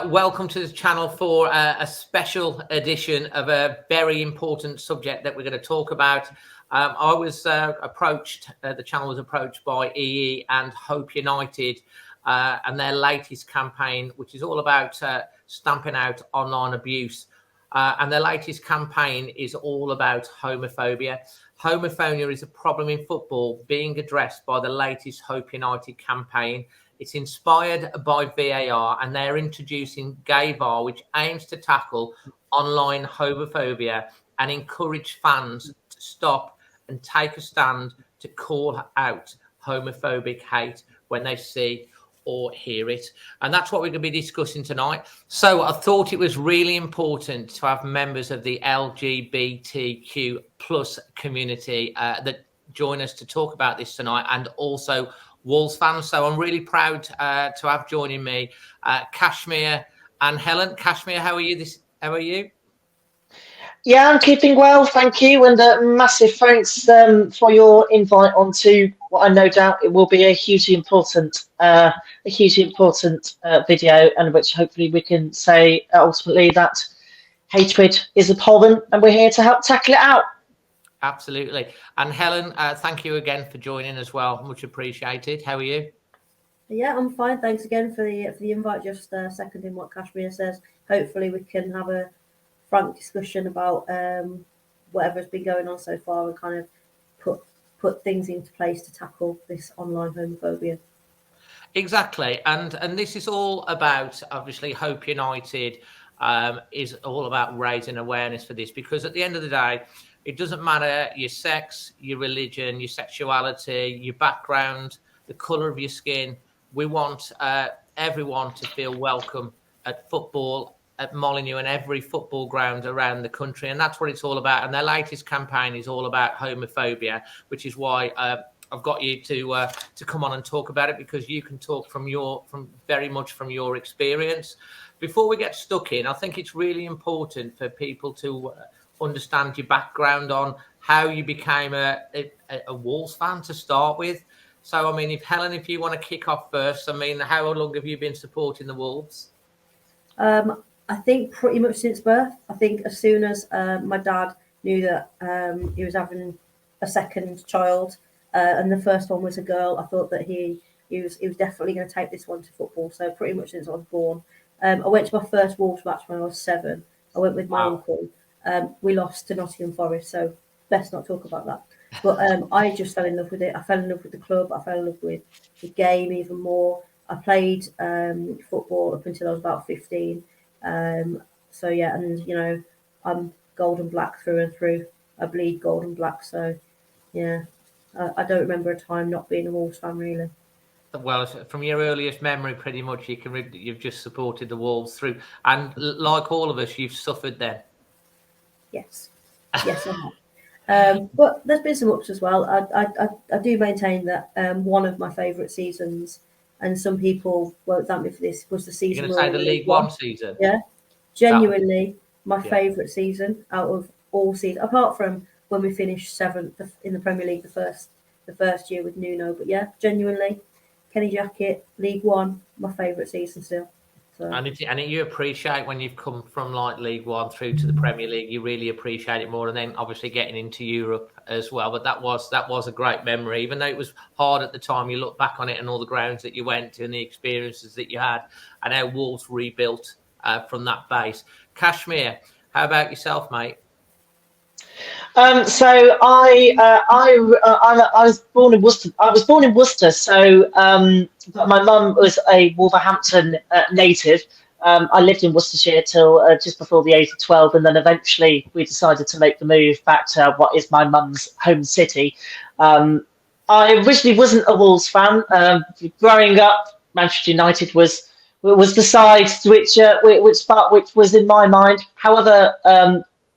welcome to the channel for a special edition of a very important subject that we're going to talk about. I was approached, the channel was approached by EE and Hope United and their latest campaign, which is all about stamping out online abuse. And their latest campaign is all about homophobia. Homophobia is a problem in football being addressed by the latest Hope United campaign. It's inspired by VAR, and they're introducing Gay VAR, which aims to tackle online homophobia and encourage fans to stop and take a stand to call out homophobic hate when they see or hear it. And that's what we're going to be discussing tonight. So I thought it was really important to have members of the LGBTQ plus community that join us to talk about this tonight, and also Wolves fans. So I'm really proud to have joining me Kashmir and Helen. Kashmir, how are you? How are you? Yeah, I'm keeping well, thank you, and massive thanks for your invite onto what I no doubt it will be a hugely important video, and which hopefully we can say ultimately that hatred is abhorrent, and we're here to help tackle it out. Absolutely. And Helen, thank you again for joining as well. Much appreciated. How are you? Yeah, I'm fine. Thanks again for the invite. Just seconding what Kashmir says. Hopefully we can have a frank discussion about whatever's been going on so far, and kind of put things into place to tackle this online homophobia. Exactly. And this is all about, obviously, Hope United is all about raising awareness for this, because at the end of the day, it doesn't matter your sex, your religion, your sexuality, your background, the colour of your skin. We want everyone to feel welcome at football, at Molineux and every football ground around the country. And that's what it's all about. And their latest campaign is all about homophobia, which is why I've got you to come on and talk about it, because you can talk from very much from your experience. Before we get stuck in, I think it's really important for people to understand your background on how you became a Wolves fan to start with. So, I mean, if you want to kick off first, I mean, how long have you been supporting the Wolves? I think pretty much since birth. I think as soon as my dad knew that he was having a second child, and the first one was a girl, I thought that he was definitely going to take this one to football. So pretty much since I was born. I went to my first Wolves match when I was 7. I went with my uncle. We lost to Nottingham Forest, so best not talk about that. But I just fell in love with it. I fell in love with the club. I fell in love with the game even more. I played football up until I was about 15. So yeah, and you know, I'm gold and black through and through. I bleed gold and black. So yeah, I don't remember a time not being a Wolves fan, really. Well, from your earliest memory, pretty much you've just supported the Wolves through, and like all of us, you've suffered then. Yes, I have. But there's been some ups as well. I do maintain that one of my favourite seasons, and some people won't thank me for this, was the season. You're going to say the League One season? Yeah, genuinely my favourite season out of all seasons, apart from when we finished 7th in the Premier League the first year with Nuno. But yeah, genuinely, Kenny Jackett, League One, my favourite season still. So. And you appreciate when you've come from like League One through to the Premier League, you really appreciate it more, and then obviously getting into Europe as well. But that was a great memory, even though it was hard at the time. You look back on it and all the grounds that you went to and the experiences that you had, and how Wolves rebuilt from that base. Kashmir, how about yourself, mate? So I was born in Worcester. So but my mum was a Wolverhampton native. I lived in Worcestershire till just before the age of 12, and then eventually we decided to make the move back to what is my mum's home city. I originally wasn't a Wolves fan. Growing up, Manchester United was the side which was in my mind. However,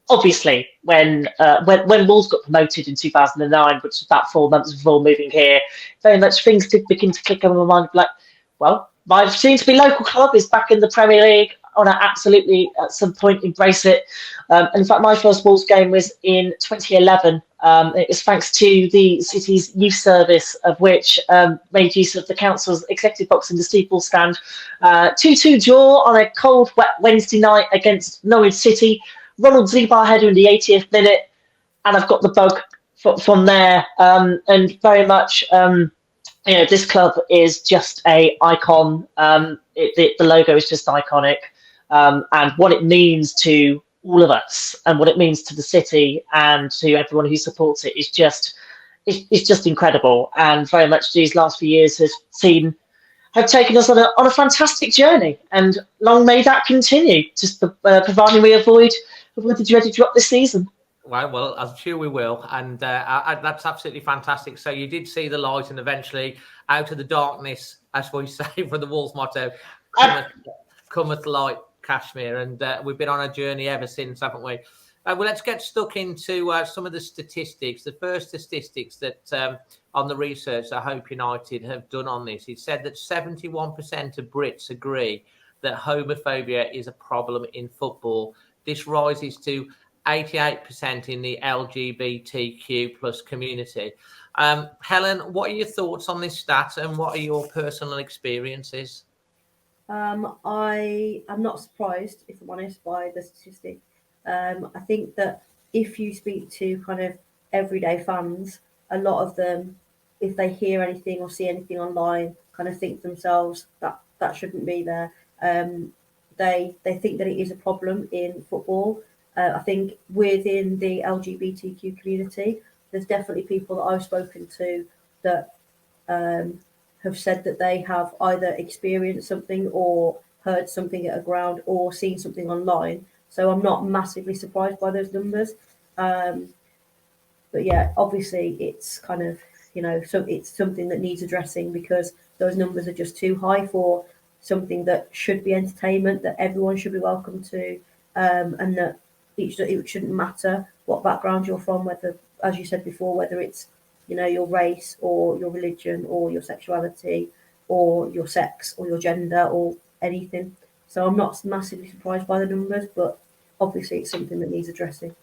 obviously, when Wolves got promoted in 2009, which was about 4 months before moving here, very much things did begin to click over my mind. Like, well, my soon to be local club is back in the Premier League. I want to absolutely at some point embrace it. And in fact, my first Wolves game was in 2011 It was thanks to the city's youth service, of which made use of the council's executive box in the steeple stand. 2-2 draw on a cold, wet Wednesday night against Norwich City. Ronald Zibar header in the 80th minute, and I've got the bug from there. And very much, this club is just a icon. The logo is just iconic, and what it means to all of us and what it means to the city and to everyone who supports it is just incredible. And very much these last few years have taken us on a fantastic journey, and long may that continue, just providing we avoid the dreaded drop this season. Well, I'm sure we will, and that's absolutely fantastic. So you did see the light, and eventually out of the darkness, as we say for the Wolves motto, cometh light, Kashmir, and we've been on a journey ever since, haven't we? Well, let's get stuck into some of the statistics. The first statistics that on the research that Hope United have done on this, it said that 71% of Brits agree that homophobia is a problem in football. This rises to 88% in the LGBTQ plus community. Helen, what are your thoughts on this stat, and what are your personal experiences? I am not surprised, if I'm honest, by the statistic. I think that if you speak to kind of everyday fans, a lot of them, if they hear anything or see anything online, kind of think to themselves that shouldn't be there. They think that it is a problem in football. I think within the LGBTQ community, there's definitely people that I've spoken to that have said that they have either experienced something or heard something at a ground or seen something online. So I'm not massively surprised by those numbers. But yeah, obviously it's kind of, so it's something that needs addressing, because those numbers are just too high for something that should be entertainment, that everyone should be welcome to, and that it shouldn't matter what background you're from, whether, as you said before, whether it's your race or your religion or your sexuality or your sex or your gender or anything. So I'm not massively surprised by the numbers, but obviously it's something that needs addressing.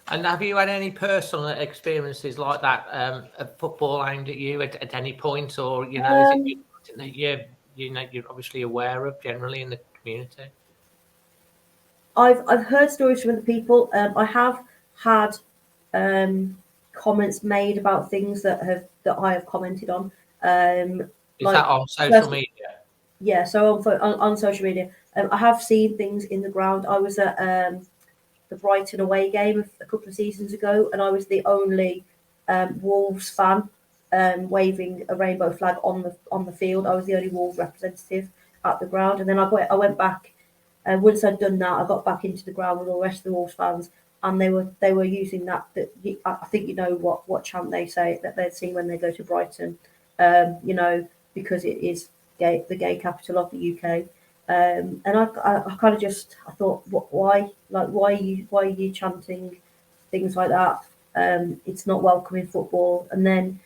And have you had any personal experiences like that of football aimed at you at any point, or is it something that you're obviously aware of generally in the community? I've heard stories from other people. I have had comments made about things that I have commented on. Is that on social media? Yeah, so on social media, I have seen things in the ground. I was at the Brighton away game a couple of seasons ago, and I was the only Wolves fan waving a rainbow flag on the field. I was the only Wolves representative at the ground, and then I went back. Once I'd done that, I got back into the ground with all the rest of the Wolves fans, and they were using that. I think what chant they say that they'd seen when they go to Brighton, because it is the gay capital of the UK. And I kind of just thought, why are you chanting things like that? It's not welcome in football. And then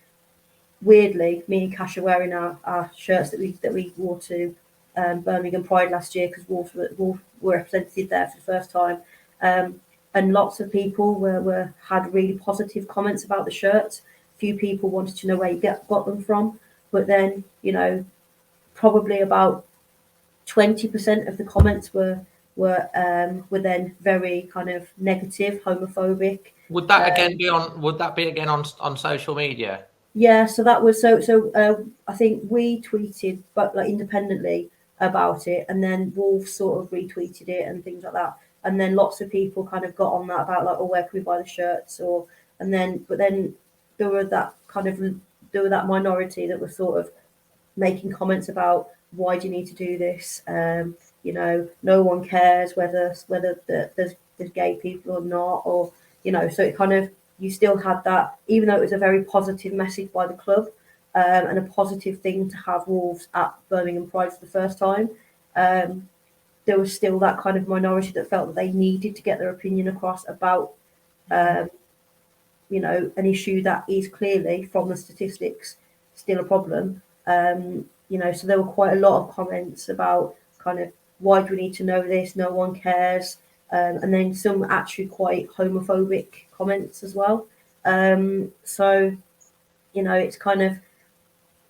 weirdly, me and Cash are wearing our shirts that we wore to Birmingham Pride last year, because Wolves were represented there for the first time, and lots of people had really positive comments about the shirts. A few people wanted to know where you got them from, but then probably about 20% of the comments were then very kind of negative, homophobic. Would that again be on social media? Yeah, so that was so. I think we tweeted, but independently about it, and then Wolves sort of retweeted it and things like that, and then lots of people kind of got on that about where can we buy the shirts, but then there were that minority that was sort of making comments about, why do you need to do this? No one cares whether there's gay people or not, or so it kind of, you still had that, even though it was a very positive message by the club, and a positive thing to have Wolves at Birmingham Pride for the first time. There was still that kind of minority that felt that they needed to get their opinion across about, an issue that is clearly, from the statistics, still a problem. So there were quite a lot of comments about kind of, why do we need to know this? No one cares. And then some actually quite homophobic comments as well. So, you know, it's kind of,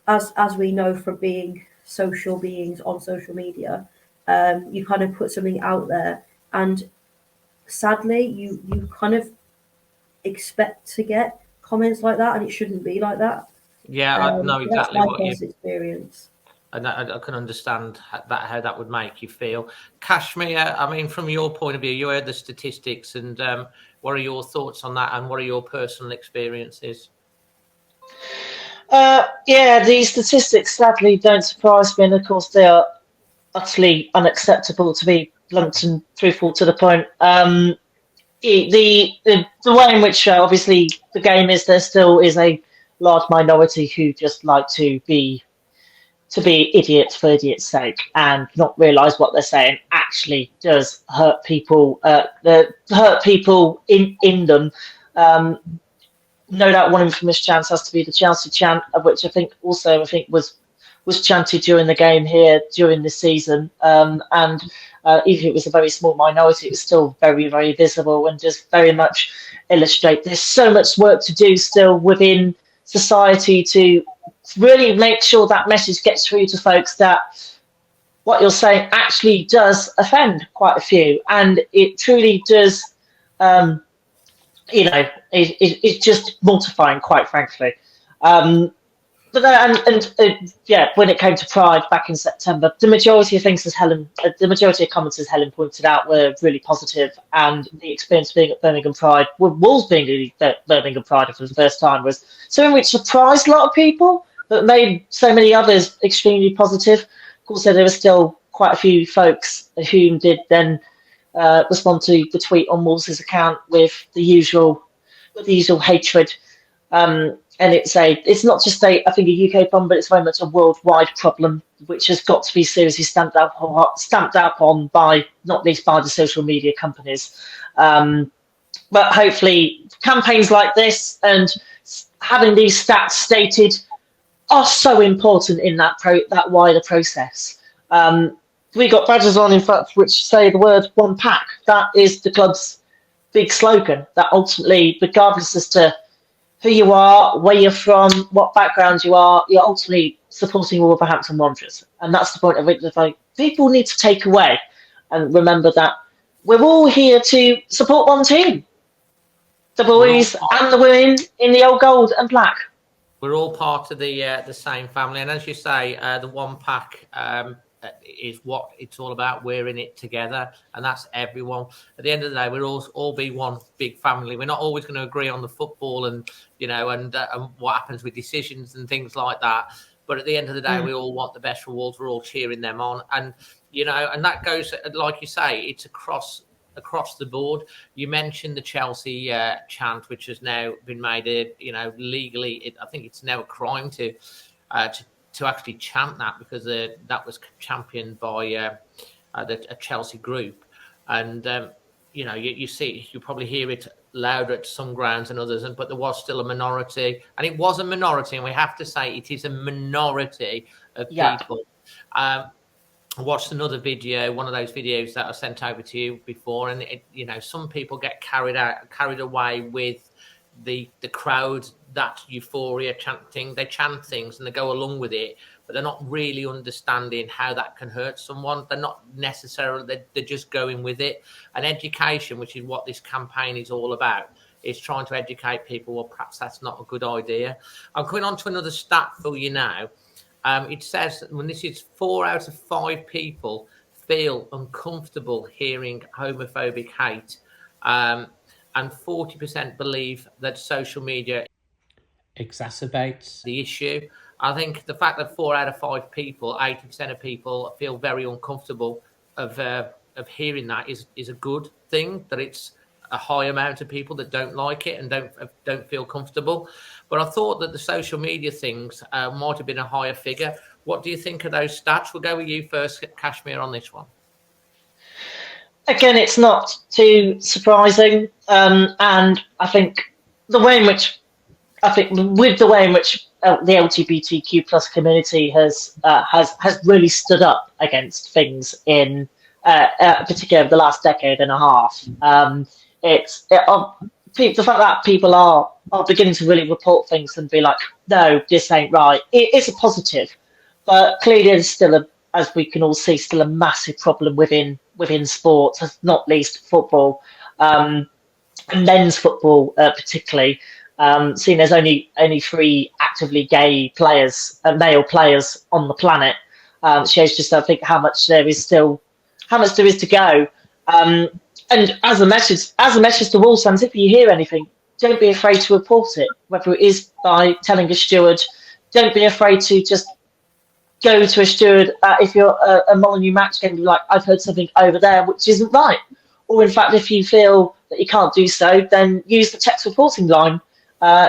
as we know from being social beings on social media, you kind of put something out there, and sadly, you kind of expect to get comments like that, and it shouldn't be like that. Yeah, I know exactly that's what my you. first experience. And I can understand how that would make you feel. Kashmir, I mean, from your point of view, you heard the statistics, and what are your thoughts on that, and what are your personal experiences? Yeah, the statistics sadly don't surprise me, and of course they are utterly unacceptable, to be blunt and truthful to the point. The way in which obviously the game is, there still is a large minority who just like to be idiots for idiot's sake and not realise what they're saying actually does hurt people. Hurt people in them. No doubt, one infamous chant has to be the Chelsea chant, of which I think was chanted during the game here during this season. And even if it was a very small minority, it was still very, very visible and just very much illustrate there's so much work to do still within society to really make sure that message gets through to folks that what you're saying actually does offend quite a few, and it truly does. It's just mortifying, quite frankly. Yeah, when it came to Pride back in September, the majority of things, the majority of comments, as Helen pointed out, were really positive, and the experience being at Birmingham Pride, Wolves being at Birmingham Pride for the first time, was something which surprised a lot of people, but made so many others extremely positive. Of course, there were still quite a few folks whom did then respond to the tweet on Wolves' account with the usual hatred. And it's not just I think a UK problem, but it's very much a worldwide problem, which has got to be seriously stamped out on by, not least by, the social media companies. But hopefully campaigns like this and having these stats stated are so important in that wider process. We got badges on, in fact, which say the word "one pack." That is the club's big slogan. That ultimately, regardless as to who you are, where you're from, what background you are, you're ultimately supporting Wolverhampton Wanderers. And that's the point of it that people need to take away and remember that we're all here to support one team. The boys and the women in the old gold and black. We're all part of the same family. And as you say, the one pack is what it's all about. We're in it together, and that's everyone. At the end of the day, we're all be one big family. We're not always going to agree on the football and what happens with decisions and things like that. But at the end of the day, we all want the best for Wolves. We're all cheering them on, and and that goes, like you say, it's across the board. You mentioned the Chelsea chant, which has now been made legally. I think it's now a crime to actually chant that, because that was championed by a Chelsea group, and you probably hear it louder at some grounds than others, but there was still a minority, and it was a minority, and we have to say it is a minority of people. I watched another video, one of those videos that I sent over to you before, and some people get carried away with the crowd, that euphoria chanting. They chant things and they go along with it, but they're not really understanding how that can hurt someone. They're not necessarily, they're just going with it. And education, which is what this campaign is all about, is trying to educate people. Well, perhaps that's not a good idea. I'm coming on to another stat for you now. It says when this is 4 out of 5 people feel uncomfortable hearing homophobic hate, and 40% believe that social media exacerbates the issue. I think the fact that 4 out of 5 people, 80% of people, feel very uncomfortable of hearing that is a good thing. That it's a high amount of people that don't like it and don't feel comfortable. But I thought that the social media things might have been a higher figure. What do you think of those stats? We'll go with you first, Kashmir, on this one. Again, it's not too surprising, and I think with the way in which the LGBTQ plus community has really stood up against things in particularly over the last decade and a half. The fact that people are beginning to really report things and be like, no, this ain't right. It's a positive, but clearly there's still as we can all see, still a massive problem within sports, not least football, and men's football particularly. Seeing there's only 3 actively gay players, male players on the planet, shows just I think how much there is to go. And as a message to all fans, if you hear anything, don't be afraid to report it, whether it is by telling a steward. Don't be afraid to just go to a steward if you're a Molyneux match game, be like, I've heard something over there which isn't right. Or in fact, if you feel that you can't do so, then use the text reporting line.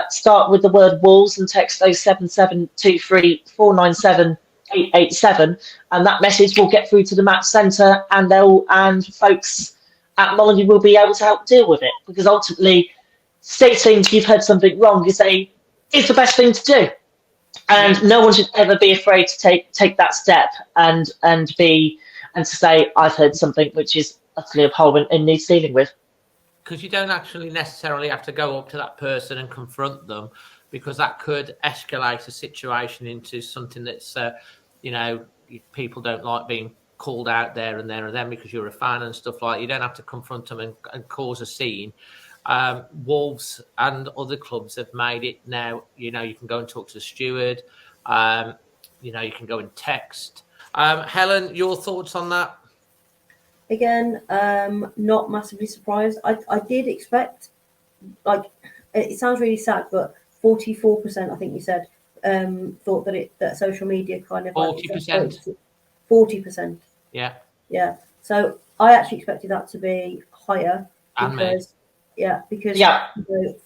Start with the word Wolves and text 07723 497 887, and that message will get through to the match centre, and folks at Molyneux will be able to help deal with it, because ultimately stating you've heard something wrong is the best thing to do, and no one should ever be afraid to take that step and to say I've heard something which is utterly abhorrent and needs dealing with. Because you don't actually necessarily have to go up to that person and confront them, because that could escalate a situation into something that's people don't like being called out there and then because you're a fan and stuff like that. You don't have to confront them and cause a scene. Wolves and other clubs have made it now. You can go and talk to the steward. You can go and text. Helen, your thoughts on that? Again, not massively surprised. I did expect, it sounds really sad, but 44%, I think you said, thought that social media kind of 40%. 40%. Yeah. Yeah. So I actually expected that to be higher because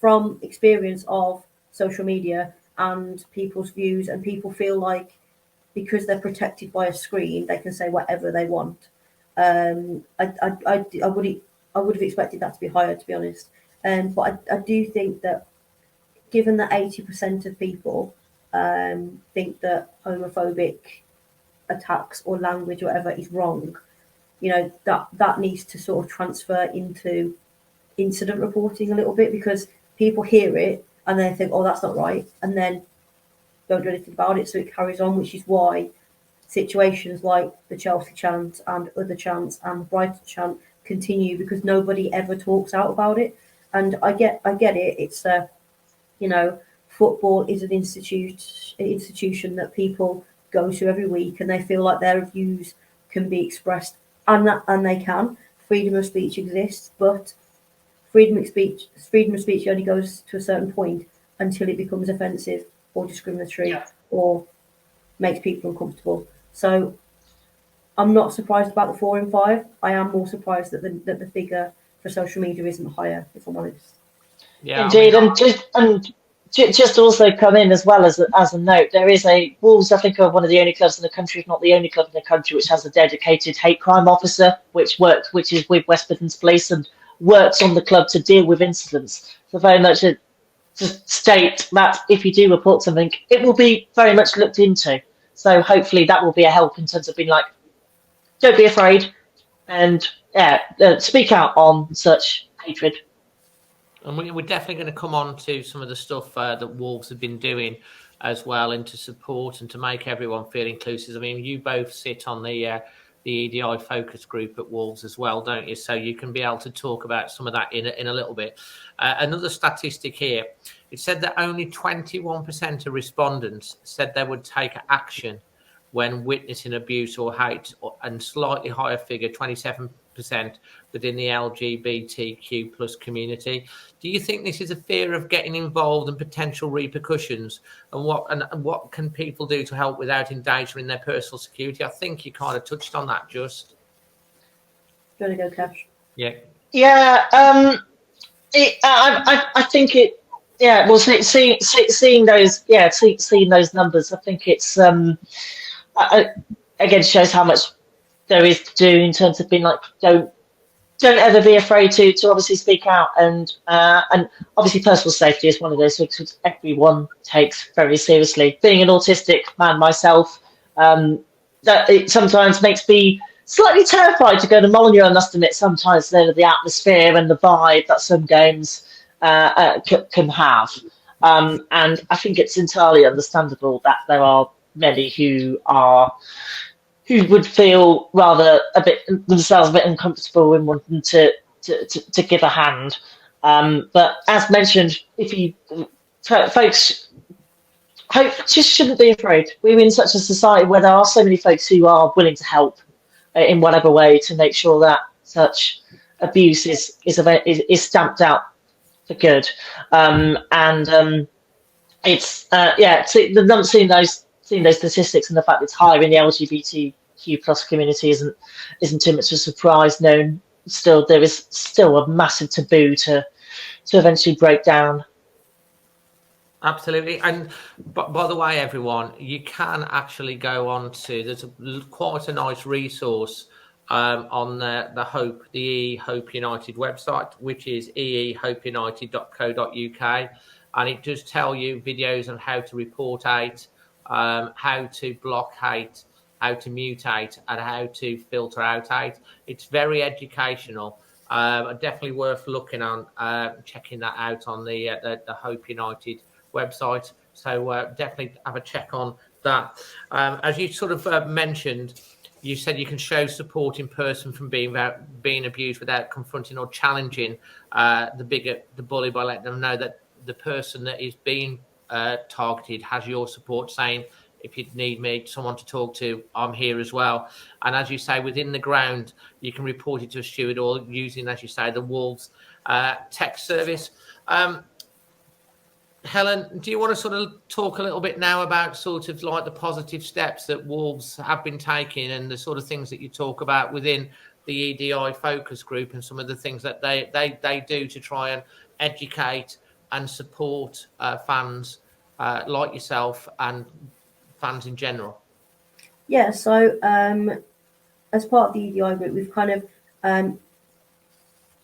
from experience of social media and people's views, and people feel like because they're protected by a screen, they can say whatever they want. I would have expected that to be higher, to be honest. But I do think that given that 80% of people think that homophobic attacks or language or whatever is wrong, that needs to sort of transfer into incident reporting a little bit, because people hear it and they think, oh, that's not right, and then don't do anything about it, so it carries on, which is why situations like the Chelsea chant and other chants and the Brighton chant continue, because nobody ever talks out about it. And I get it. It's football is an institution that people go to every week, and they feel like their views can be expressed, and they can. Freedom of speech exists, but freedom of speech only goes to a certain point until it becomes offensive or discriminatory or makes people uncomfortable. So I'm not surprised about the 4 and 5. I am more surprised that the figure for social media isn't higher, if I'm honest. Yeah, indeed, and just also come in as well as a note, there is Wolves, I think, are one of the only clubs in the country, if not the only club in the country, which has a dedicated hate crime officer, which is with West Midlands Police and works on the club to deal with incidents. So very much to state that if you do report something, it will be very much looked into. So hopefully that will be a help in terms of being like, don't be afraid, and speak out on such hatred. And we're definitely going to come on to some of the stuff that Wolves have been doing as well, and to support and to make everyone feel inclusive. I mean, you both sit on the EDI focus group at Wolves as well, don't you? So you can be able to talk about some of that in a little bit. Another statistic here, it said that only 21% of respondents said they would take action when witnessing abuse or hate, and slightly higher figure, 27%, within the LGBTQ plus community. Do you think this is a fear of getting involved and potential repercussions? And what can people do to help without endangering their personal security? I think you kind of touched on that, just. Do you want to go, Cash? Yeah. Yeah. I think it. Yeah. Well, seeing those numbers, I think it's again shows how much there is to do in terms of being like, don't ever be afraid to obviously speak out, and obviously personal safety is one of those things which everyone takes very seriously. Being an autistic man myself, that it sometimes makes me slightly terrified to go to Molyneux. I must admit, sometimes the atmosphere and the vibe that some games can have. And I think it's entirely understandable that there are many who would feel rather themselves a bit uncomfortable in wanting to give a hand. But as mentioned, folks just shouldn't be afraid. We're in such a society where there are so many folks who are willing to help in whatever way to make sure that such abuse is stamped out for good. It's seeing those statistics and the fact it's higher in the LGBTQ plus community isn't too much of a surprise. No, still there is still a massive taboo to eventually break down. Absolutely. And by the way, everyone, you can actually go on to, there's quite a nice resource on the EE Hope United website, which is eehopeunited.co.uk. And it does tell you videos on how to report hate, how to block hate, how to mute hate, and how to filter out hate. It's very educational. Definitely worth looking on, checking that out on the Hope United website. So definitely have a check on that. As you sort of mentioned, you said you can show support in person from being abused without confronting or challenging the bully by letting them know that the person that is being targeted has your support, saying, if you need someone to talk to, I'm here as well. And as you say, within the ground, you can report it to a steward or using, as you say, the Wolves text service. Helen, do you want to sort of talk a little bit now about sort of like the positive steps that Wolves have been taking and the sort of things that you talk about within the EDI focus group and some of the things that they do to try and educate and support fans like yourself and fans in general? Yeah, so as part of the EDI group, we've kind of,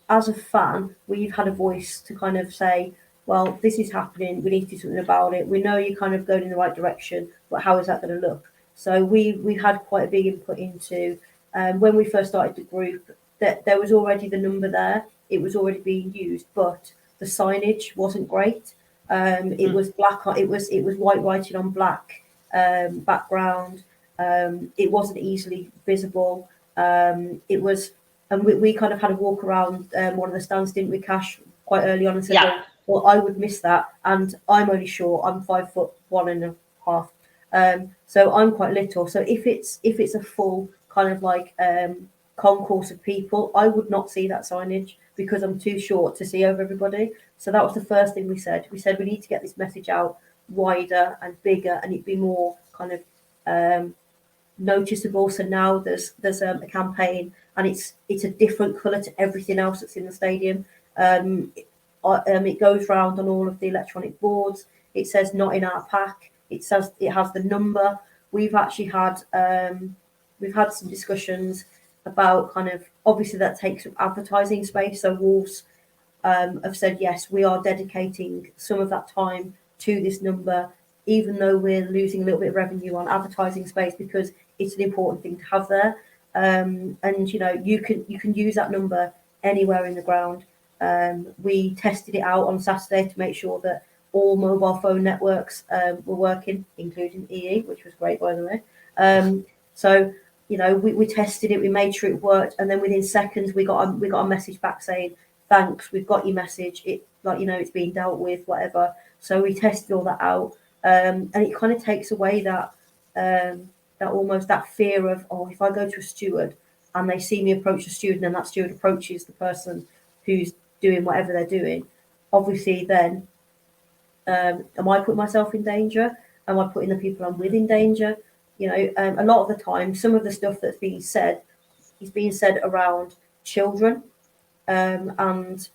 as a fan, we've had a voice to kind of say, well, this is happening, we need to do something about it. We know you're kind of going in the right direction, but how is that going to look? So we had quite a big input into, when we first started the group, that there was already the number there, it was already being used, but the signage wasn't great. It was black, it was white writing on black background. It wasn't easily visible. It was, and we kind of had a walk around one of the stands, didn't we, Cash, quite early on, and said, Yeah. well, I would miss that, and I'm only short. I'm 5'1.5", so I'm quite little. So if it's a full kind of like concourse of people, I would not see that signage because I'm too short to see over everybody. So that was the first thing we said. We said we need to get this message out wider and bigger, and it'd be more kind of noticeable. So now there's a campaign, and it's a different colour to everything else that's in the stadium. It goes round on all of the electronic boards. It says "not in our pack." It says, it has the number. We've actually had some discussions about kind of, obviously that takes up advertising space. So Wolves have said, yes, we are dedicating some of that time to this number, even though we're losing a little bit of revenue on advertising space, because it's an important thing to have there. And you can use that number anywhere in the ground. We tested it out on Saturday to make sure that all mobile phone networks were working, including EE, which was great, by the way. So we tested it, we made sure it worked, and then within seconds we got a message back saying, thanks, we've got your message, it's being dealt with, whatever. So we tested all that out, and it kind of takes away that almost that fear of, if I go to a steward and they see me approach a steward, and then that steward approaches the person who's doing whatever they're doing, obviously then am I putting myself in danger? Am I putting the people I'm with in danger? A lot of the time, some of the stuff that's being said is being said around children, and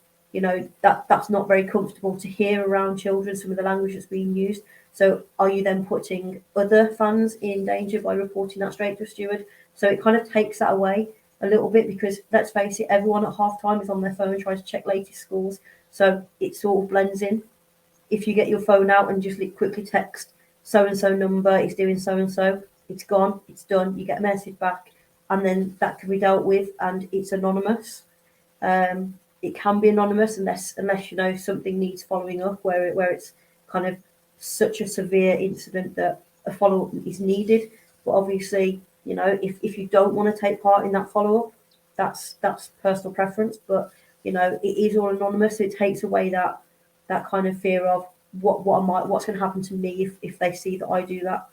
that's not very comfortable to hear around children, some of the language that's being used. So are you then putting other fans in danger by reporting that straight to a steward? So it kind of takes that away a little bit, because let's face it, everyone at half time is on their phone trying to check latest scores, so it sort of blends in. If you get your phone out and just quickly text so and so number is doing so and so, it's gone, it's done, you get a message back, and then that can be dealt with, and it's anonymous. it can be anonymous unless something needs following up, where it's kind of such a severe incident that a follow up is needed. But obviously, if you don't want to take part in that follow up, that's personal preference. But it is all anonymous, so it takes away that kind of fear of what's going to happen to me if they see that I do that.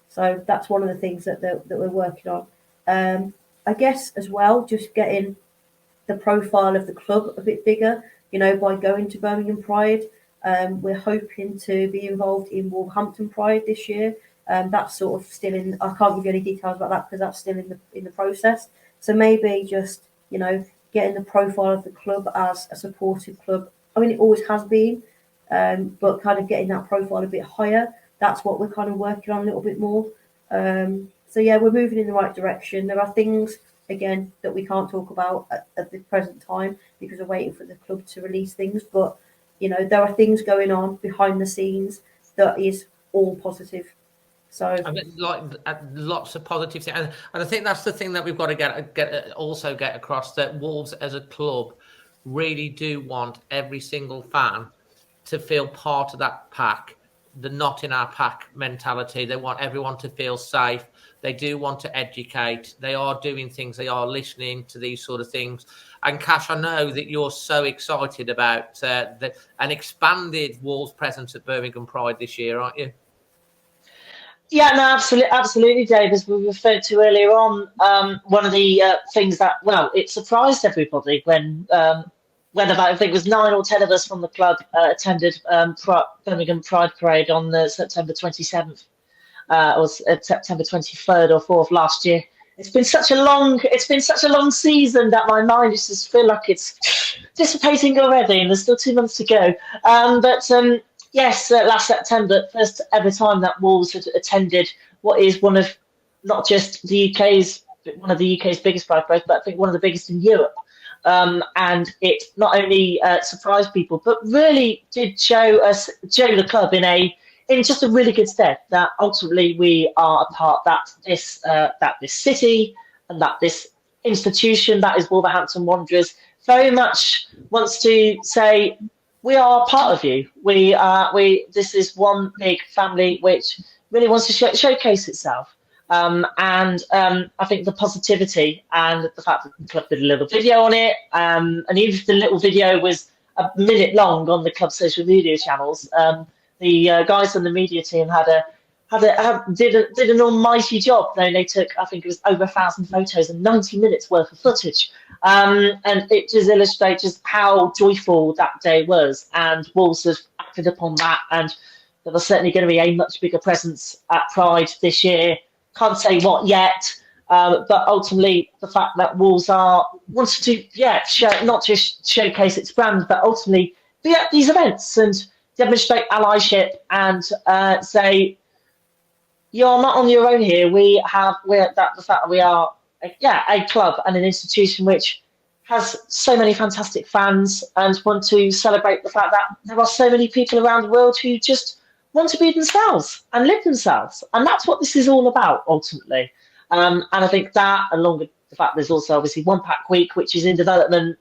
So that's one of the things that we're working on. I guess as well, just getting the profile of the club a bit bigger, by going to Birmingham Pride. We're hoping to be involved in Wolverhampton Pride this year. That's sort of still in, I can't give you any details about that because that's still in the process. So maybe just, getting the profile of the club as a supportive club. I mean, it always has been, but kind of getting that profile a bit higher. That's what we're kind of working on a little bit more. So yeah, we're moving in the right direction. There are things, again, that we can't talk about at the present time because we're waiting for the club to release things. But, there are things going on behind the scenes that is all positive. So I mean, lots of positive things. And I think that's the thing that we've got to get across, that Wolves as a club really do want every single fan to feel part of that pack, the not in our pack mentality. They want everyone to feel safe. They do want to educate. They are doing things. They are listening to these sort of things. And Cash, I know that you're so excited about an expanded Wolves presence at Birmingham Pride this year, aren't you? Yeah, no, absolutely, Dave. As we referred to earlier on, one of the things that, it surprised everybody when about, I think it was 9 or 10 of us from the club attended Birmingham Pride Parade on September 27th or September 23rd or 4th last year. It's been such a long season that my mind just feel like it's dissipating already, and there's still 2 months to go. Yes, last September, first ever time that Wolves had attended what is one of not just the UK's biggest pride parades, but I think one of the biggest in Europe. And it not only surprised people, but really did show the club in just a really good stead. That ultimately we are a part that this city and that this institution that is Wolverhampton Wanderers very much wants to say, we are part of you. This is one big family which really wants to showcase itself. And I think the positivity and the fact that the club did a little video on it, and even if the little video was a minute long on the club's social media channels, the guys on the media team did an almighty job. They took, I think it was over 1,000 photos and 90 minutes worth of footage, and it just illustrates just how joyful that day was. And Wolves have acted upon that, and there was certainly going to be a much bigger presence at Pride this year. Can't say what yet, but ultimately the fact that Wolves wants to not just showcase its brand, but ultimately be at these events and demonstrate allyship and say, you're not on your own here. The fact that we are a club and an institution which has so many fantastic fans, and want to celebrate the fact that there are so many people around the world who just want to be themselves and live themselves. And that's what this is all about, ultimately. And I think that, along with the fact there's also obviously One Pack Week, which is in development,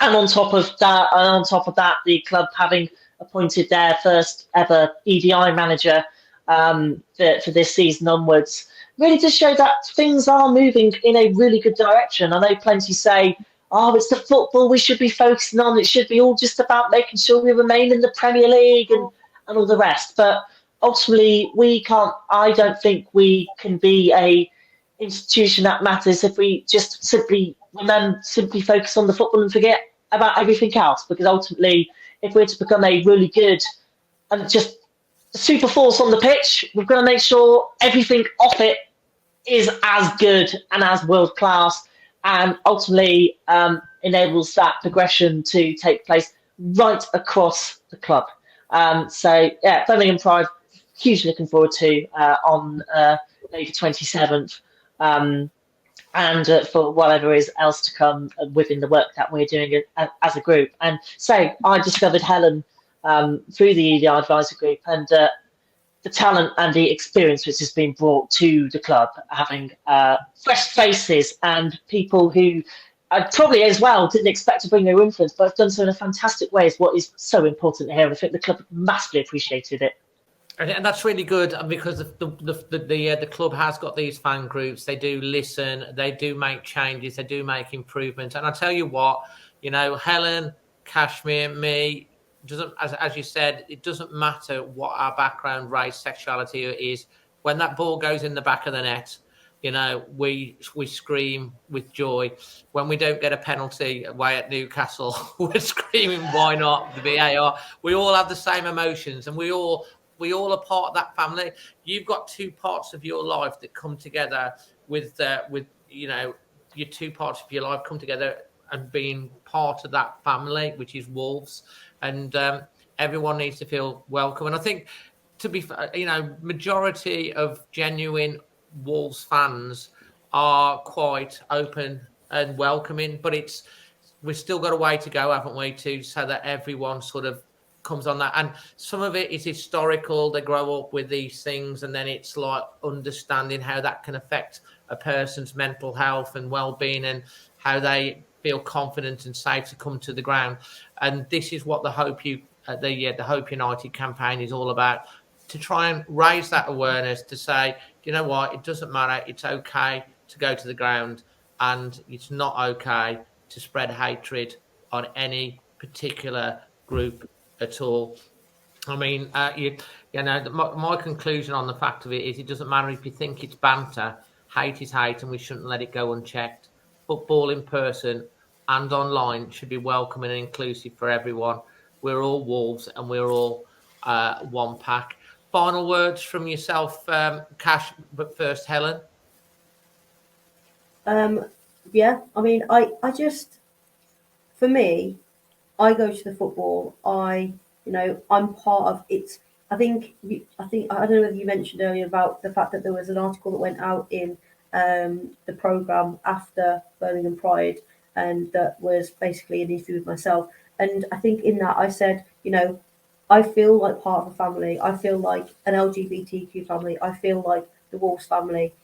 and on top of that, the club having appointed their first ever EDI manager for this season onwards, really does show that things are moving in a really good direction. I know plenty say, it's the football we should be focusing on. It should be all just about making sure we remain in the Premier League and all the rest. But ultimately, I don't think we can be a institution that matters if we just simply focus on the football and forget about everything else. Because ultimately, if we're to become a really good and just super force on the pitch, we've got to make sure everything off it is as good and as world class, and ultimately enables that progression to take place right across the club. Birmingham Pride, hugely looking forward to on May the 27th, and for whatever is else to come within the work that we're doing as a group. And so I discovered Helen through the EDI Advisor Group, and the talent and the experience which has been brought to the club, having fresh faces and people who I probably as well didn't expect to bring their influence, but have done so in a fantastic way is what is so important here. And I think the club massively appreciated it. And that's really good because the club has got these fan groups. They do listen, they do make changes, they do make improvements. And I tell you what, Helen, Kashmir, me, doesn't as you said, it doesn't matter what our background, race, sexuality is. When that ball goes in the back of the net, we scream with joy. When we don't get a penalty away at Newcastle, we're screaming, why not? The VAR. We all have the same emotions, and we all are part of that family. You've got two parts of your life that come together with your two parts of your life come together and being part of that family, which is Wolves, and everyone needs to feel welcome. And I think, to be majority of genuine Wolves fans are quite open and welcoming, but we've still got a way to go, haven't we, so that everyone sort of comes on that. And some of it is historical. They grow up with these things, and then it's like understanding how that can affect a person's mental health and well-being, and how they feel confident and safe to come to the ground. And this is what the Hope United campaign is all about, to try and raise that awareness, to say, you know what, it doesn't matter. It's okay to go to the ground, and it's not okay to spread hatred on any particular group at all. I mean, my conclusion on the fact of it is, it doesn't matter if you think it's banter. Hate is hate, and we shouldn't let it go unchecked. Football in person and online should be welcoming and inclusive for everyone. We're all Wolves, and we're all one pack. Final words from yourself, Cash, but first, Helen. Yeah, I mean, I just, for me, I go to the football. I'm part of it. I don't know whether you mentioned earlier about the fact that there was an article that went out in the programme after Birmingham Pride, and that was basically an interview with myself. And I think in that I said, I feel like part of a family. I feel like an LGBTQ family. I feel like the Wolves family.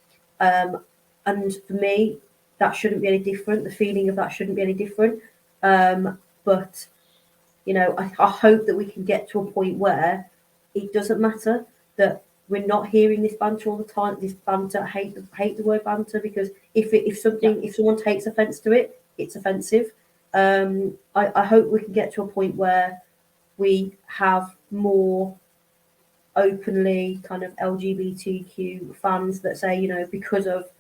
And for me, that shouldn't be any different. The feeling of that shouldn't be any different. But, I hope that we can get to a point where it doesn't matter, that we're not hearing this banter all the time. This banter, I hate the word banter, because if someone takes offence to it, it's offensive. I hope we can get to a point where we have more openly kind of LGBTQ fans that say, because of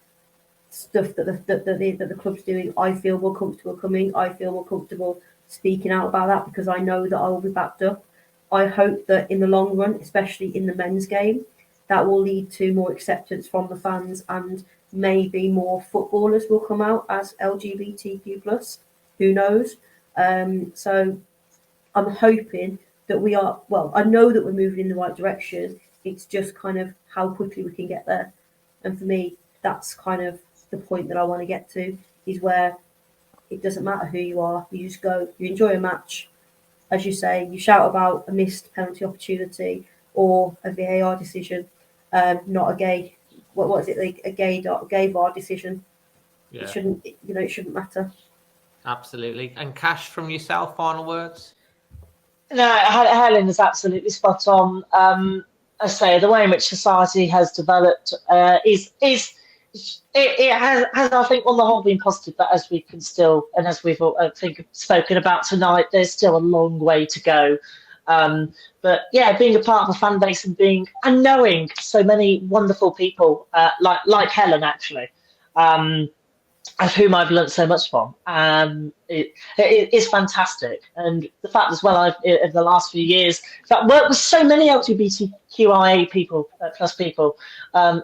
stuff that the club's doing, I feel more comfortable coming. I feel more comfortable speaking out about that, because I know that I will be backed up. I hope that in the long run, especially in the men's game, that will lead to more acceptance from the fans, and maybe more footballers will come out as LGBTQ+. Who knows? So I'm hoping that we are, I know that we're moving in the right direction. It's just kind of how quickly we can get there. And for me, that's kind of the point that I want to get to, is where it doesn't matter who you are. You just go, you enjoy a match. As you say, you shout about a missed penalty opportunity or a VAR decision, not a gay, what is it, like a gay VAR decision. Yeah. It shouldn't matter. Absolutely. And Cash, from yourself, final words? No, Helen is absolutely spot on. I say the way in which society has developed has I think on the whole been positive, but as we can still, and as we've spoken about tonight, there's still a long way to go. But yeah, being a part of a fan base and knowing so many wonderful people like Helen actually, of whom I've learnt so much from. It is fantastic. And the fact as well, I've in the last few years, that worked with so many LGBTQIA people, plus people,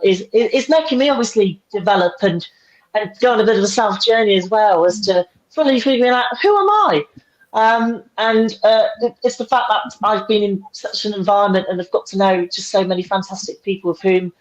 is making me obviously develop and go on a bit of a self journey as well, as to fully figuring out who am I. It's the fact that I've been in such an environment and have got to know just so many fantastic people of whom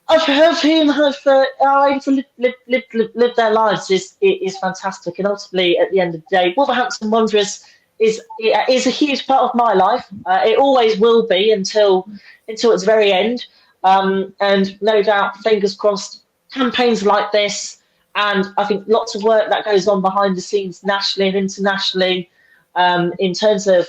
are able to live their lives is fantastic. And ultimately, at the end of the day, Wolverhampton Wanderers is a huge part of my life. It always will be until its very end. And no doubt, fingers crossed, campaigns like this And I think lots of work that goes on behind the scenes nationally and internationally, in terms of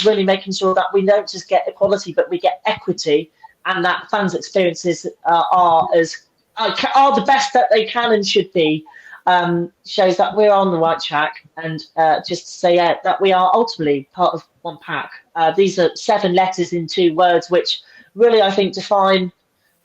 really making sure that we don't just get equality, but we get equity, and that fans' experiences are the best that they can and should be. Shows that we're on the right track, and just to say that we are ultimately part of one pack. These are 7 letters in 2 words, which really, I think, define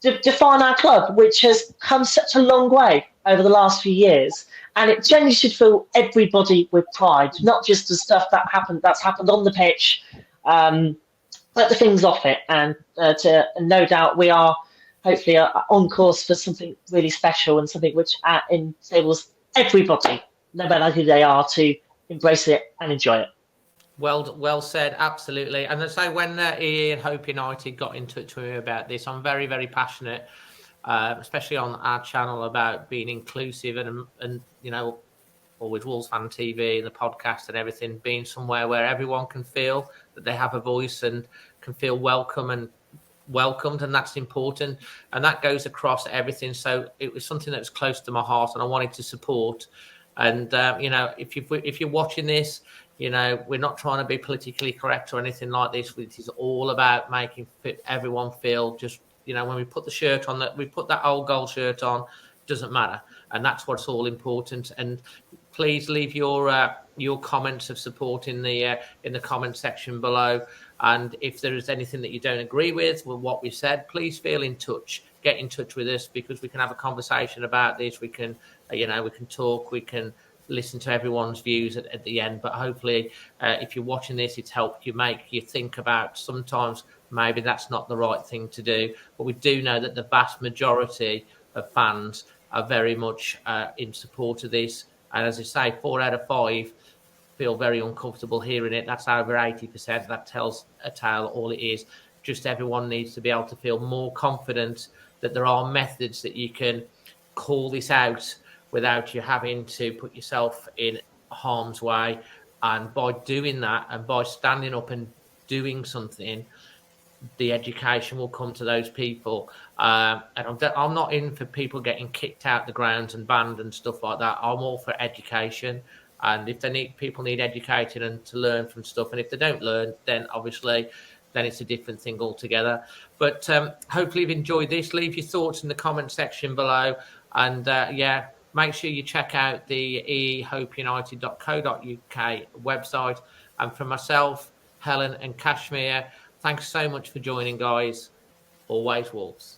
our club, which has come such a long way over the last few years, and it generally should fill everybody with pride, not just the stuff that's happened on the pitch, but the things off it. And no doubt we are hopefully on course for something really special, and something which enables everybody, no matter who they are, to embrace it and enjoy it. Well said, absolutely. And I say, when EE and Hope United got in touch with me about this, I'm very, very passionate, especially on our channel, about being inclusive and you know, always Wolves Fan TV and the podcast and everything, being somewhere where everyone can feel that they have a voice and can feel welcomed, and that's important, and that goes across everything. So it was something that was close to my heart, and I wanted to support. And you know, if you're watching this, you know, we're not trying to be politically correct or anything like this. It is all about making everyone feel just, you know, when we put the shirt on, that we put that old gold shirt on, doesn't matter, and that's what's all important. And please leave your comments of support in the comment section below. And if there is anything that you don't agree with what we said, please feel in touch. Get in touch with us, because we can have a conversation about this. We can, you know, we can talk. We can listen to everyone's views at the end. But hopefully, if you're watching this, it's helped you make you think about sometimes maybe that's not the right thing to do. But we do know that the vast majority of fans are very much in support of this. And as I say, 4 out of 5 feel very uncomfortable hearing it. That's over 80%. That tells a tale all it is. Just everyone needs to be able to feel more confident that there are methods that you can call this out without you having to put yourself in harm's way. And by doing that, and by standing up and doing something, the education will come to those people. And I'm not in for people getting kicked out the grounds and banned and stuff like that. I'm all for education. And if people need educated and to learn from stuff, and if they don't learn, then obviously then it's a different thing altogether. But hopefully you've enjoyed this. Leave your thoughts in the comment section below. And yeah, make sure you check out the ehopeunited.co.uk website. And for myself, Helen and Kashmir, thanks so much for joining, guys. Always Wolves.